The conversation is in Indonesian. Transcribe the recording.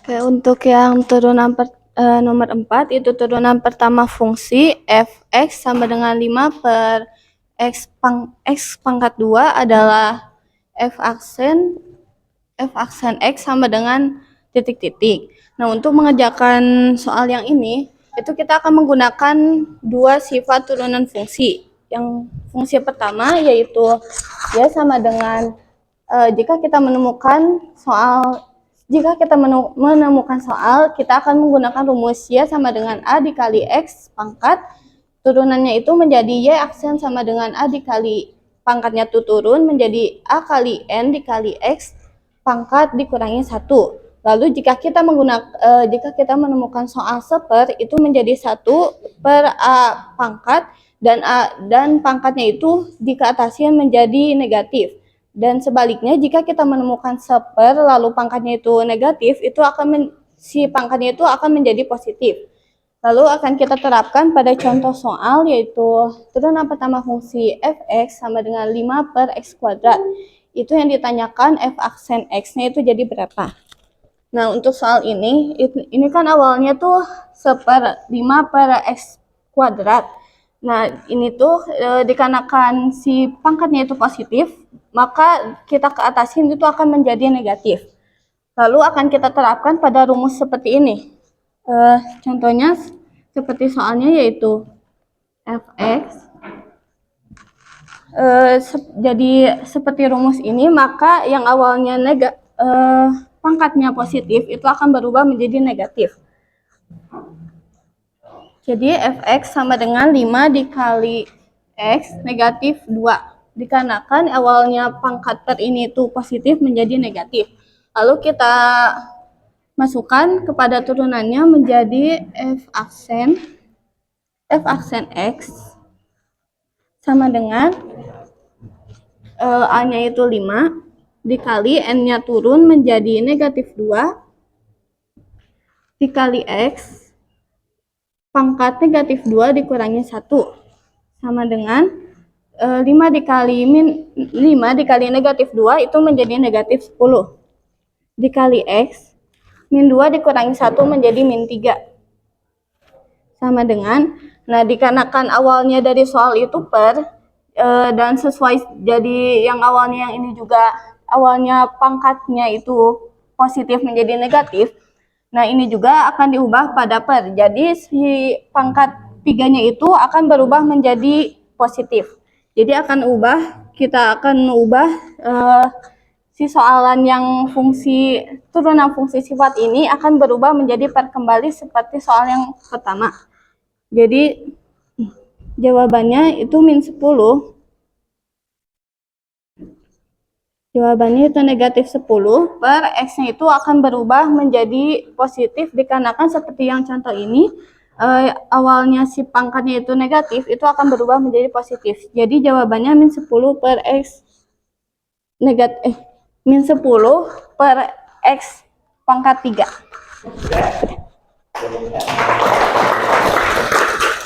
Oke, untuk yang turunan nomor 4 itu turunan pertama fungsi f(x) sama dengan 5 per x pangkat 2 adalah f aksen x sama dengan titik-titik. Nah, untuk mengerjakan soal yang ini, itu kita akan menggunakan dua sifat turunan fungsi. Yang fungsi pertama yaitu y sama dengan jika kita menemukan soal, kita akan menggunakan rumus y sama dengan a dikali x pangkat, turunannya itu menjadi y aksen sama dengan a dikali pangkatnya itu turun menjadi a kali n dikali x pangkat dikurangi 1. Lalu jika kita menemukan soal seper, itu menjadi 1 per a pangkat, dan pangkatnya itu dikeatasin menjadi negatif. Dan sebaliknya, jika kita menemukan seper lalu pangkatnya itu negatif, itu si pangkatnya itu akan menjadi positif. Lalu akan kita terapkan pada contoh soal, yaitu turunan pertama fungsi f(x) sama dengan 5 per x kuadrat. Itu yang ditanyakan f aksen x-nya itu jadi berapa. Nah, untuk soal ini kan awalnya tuh seper 5 per x kuadrat. Nah, ini tuh dikarenakan si pangkatnya itu positif, maka kita ke atasin itu akan menjadi negatif. Lalu akan kita terapkan pada rumus seperti ini. Contohnya seperti soalnya yaitu f(x) jadi seperti rumus ini, maka yang awalnya pangkatnya positif itu akan berubah menjadi negatif. Jadi f(x) sama dengan 5 dikali x negatif 2. Dikarenakan awalnya pangkat per ini itu positif menjadi negatif. Lalu kita masukkan kepada turunannya menjadi f aksen x sama dengan a-nya itu 5 dikali n-nya turun menjadi negatif 2 dikali x pangkat negatif 2 dikurangi 1 sama dengan 5 dikali negatif 2 itu menjadi negatif 10 dikali x min 2 dikurangi 1 menjadi min 3 sama dengan, nah dikarenakan awalnya dari soal itu per dan sesuai, jadi yang awalnya yang ini juga awalnya pangkatnya itu positif menjadi negatif. Nah, ini juga akan diubah pada per. Jadi si pangkat 3-nya itu akan berubah menjadi positif. Jadi kita akan ubah si soalan yang turunan fungsi sifat ini akan berubah menjadi per kembali seperti soal yang pertama. Jadi jawabannya itu min 10. Jawabannya itu negatif 10 per x-nya itu akan berubah menjadi positif dikarenakan seperti yang contoh ini awalnya si pangkatnya itu negatif, itu akan berubah menjadi positif. Jadi jawabannya min 10 per x min 10 per x pangkat 3.